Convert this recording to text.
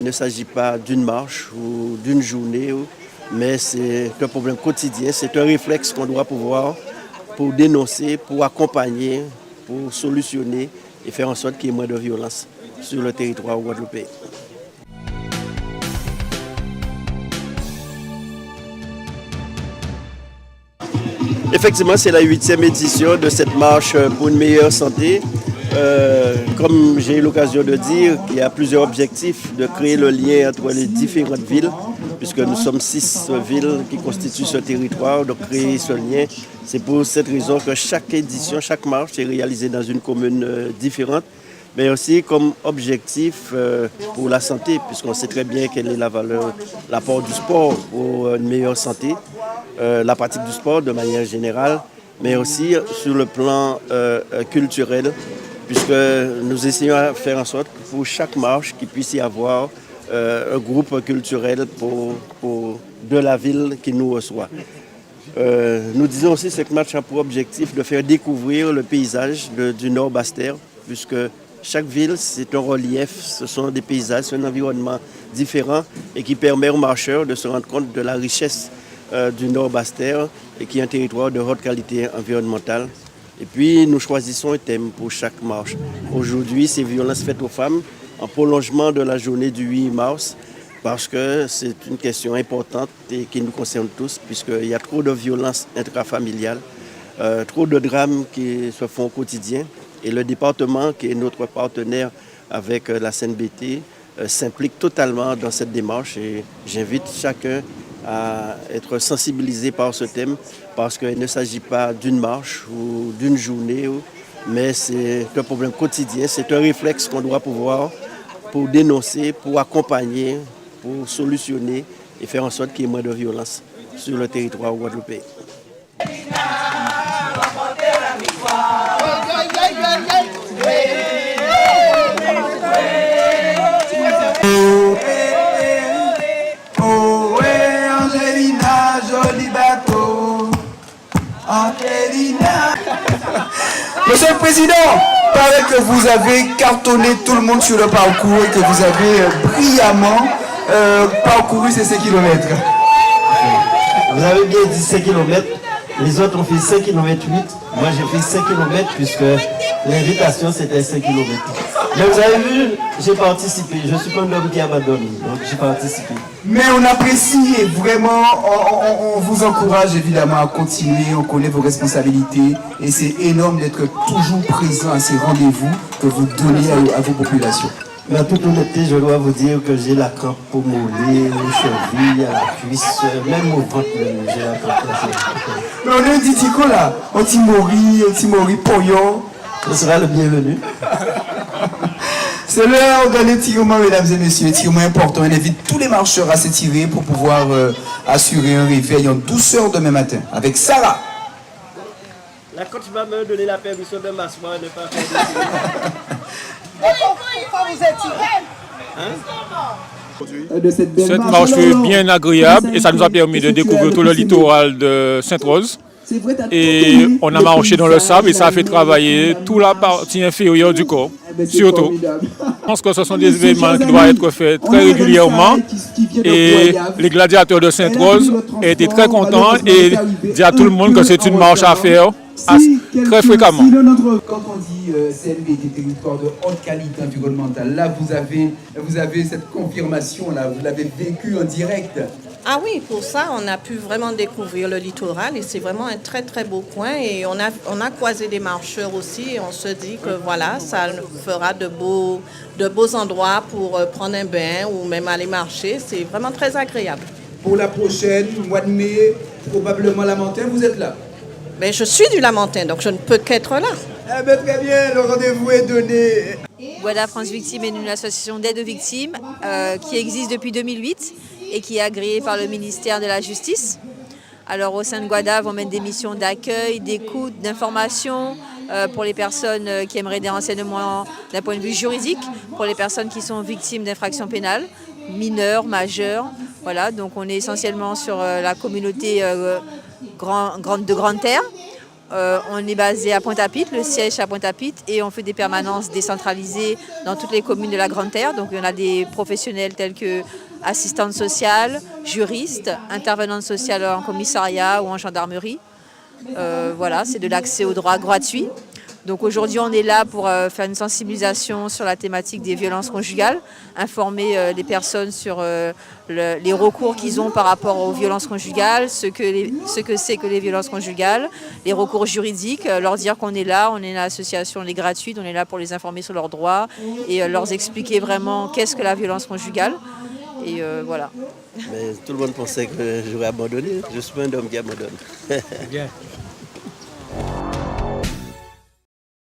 ne s'agit pas d'une marche ou d'une journée, mais c'est un problème quotidien, c'est un réflexe qu'on doit pouvoir pour dénoncer, pour accompagner, pour solutionner et faire en sorte qu'il y ait moins de violence sur le territoire guadeloupéen. Effectivement, c'est la 8e édition de cette marche pour une meilleure santé. Comme j'ai eu l'occasion de dire, il y a plusieurs objectifs de créer le lien entre les différentes villes, puisque nous sommes 6 villes qui constituent ce territoire, donc créer ce lien. C'est pour cette raison que chaque édition, chaque marche est réalisée dans une commune différente, mais aussi comme objectif pour la santé, puisqu'on sait très bien quelle est la valeur, l'apport du sport pour une meilleure santé, la pratique du sport de manière générale, mais aussi sur le plan culturel, puisque nous essayons de faire en sorte que pour chaque marche, qu'il puisse y avoir un groupe culturel de la ville qui nous reçoit. Nous disons aussi que cette marche a pour objectif de faire découvrir le paysage du Nord Basse-Terre, puisque chaque ville, c'est un relief, ce sont des paysages, c'est un environnement différent et qui permet aux marcheurs de se rendre compte de la richesse du Nord Basse-Terre et qui est un territoire de haute qualité environnementale. Et puis, nous choisissons un thème pour chaque marche. Aujourd'hui, c'est violences faites aux femmes, en prolongement de la journée du 8 mars, parce que c'est une question importante et qui nous concerne tous, puisqu'il y a trop de violences intrafamiliales, trop de drames qui se font au quotidien. Et le département, qui est notre partenaire avec la CNBT, s'implique totalement dans cette démarche et j'invite chacun à être sensibilisé par ce thème parce qu'il ne s'agit pas d'une marche ou d'une journée, mais c'est un problème quotidien, c'est un réflexe qu'on doit pouvoir pour dénoncer, pour accompagner, pour solutionner et faire en sorte qu'il y ait moins de violence sur le territoire guadeloupéen. Monsieur le Président, paraît que vous avez cartonné tout le monde sur le parcours et que vous avez brillamment parcouru ces 5 km. Vous avez bien dit 5 km, les autres ont fait 5 km 8. Moi j'ai fait 5 km puisque l'invitation c'était 5 km. Mais vous avez vu, j'ai participé. Je ne suis pas un homme qui abandonne, donc j'ai participé. Mais on apprécie et vraiment, on vous encourage évidemment à continuer, on connaît vos responsabilités et c'est énorme d'être toujours présent à ces rendez-vous que vous donnez à vos populations. Mais en toute honnêteté, je dois vous dire que j'ai la crampe au mollet, aux chevilles, à la cuisse, même au ventre, j'ai la crampe. Mais on a un Ditico là, un Timori, Poyon. Ce sera le bienvenu. C'est l'heure de l'étirement, mesdames et messieurs, étirement important. On invite tous les marcheurs à s'étirer pour pouvoir assurer un réveil en douceur demain matin. Avec Sarah. La coach va me donner la permission de m'asseoir et de ne pas faire de cette marche fut bien agréable et ça nous a permis de découvrir tout le littoral de Sainte-Rose. Et on a marché dans le sable et ça a fait travailler toute la partie inférieure du corps, surtout. Je pense que ce sont des événements qui doivent être faits très régulièrement et les gladiateurs de Sainte-Rose étaient très contents et disent à tout le monde que c'est une marche à faire très fréquemment. Quand on dit CNBT, territoire de haute qualité environnementale, là vous avez cette confirmation, là, vous l'avez vécu en direct. Ah oui, pour ça, on a pu vraiment découvrir le littoral et c'est vraiment un très très beau coin et on a croisé des marcheurs aussi et on se dit que voilà, ça fera de beaux endroits pour prendre un bain ou même aller marcher, c'est vraiment très agréable. Pour la prochaine, mois de mai, probablement Lamentin, vous êtes là? Mais je suis du Lamentin, donc je ne peux qu'être là. Eh bien, très bien, le rendez-vous est donné. Guada France Victime est une association d'aide aux victimes qui existe depuis 2008 et qui est agréée par le ministère de la Justice. Alors au sein de Guada, on mène des missions d'accueil, d'écoute, d'information pour les personnes qui aimeraient des renseignements d'un point de vue juridique, pour les personnes qui sont victimes d'infractions pénales, mineures, majeures. Voilà, donc on est essentiellement sur la communauté de Grande Terre. on est basé à Pointe-à-Pitre, le siège à Pointe-à-Pitre, et on fait des permanences décentralisées dans toutes les communes de la Grande Terre. Donc on a des professionnels tels que assistantes sociales, juristes, intervenantes sociales en commissariat ou en gendarmerie. Voilà, c'est de l'accès aux droits gratuits. Donc aujourd'hui, on est là pour faire une sensibilisation sur la thématique des violences conjugales, informer les personnes sur les recours qu'ils ont par rapport aux violences conjugales, ce que c'est que les violences conjugales, les recours juridiques, leur dire qu'on est là, on est une association, on est gratuite, on est là pour les informer sur leurs droits et leur expliquer vraiment qu'est-ce que la violence conjugale. Et voilà. Mais tout le monde pensait que j'aurais abandonné. Je suis pas un homme qui abandonne. Bien.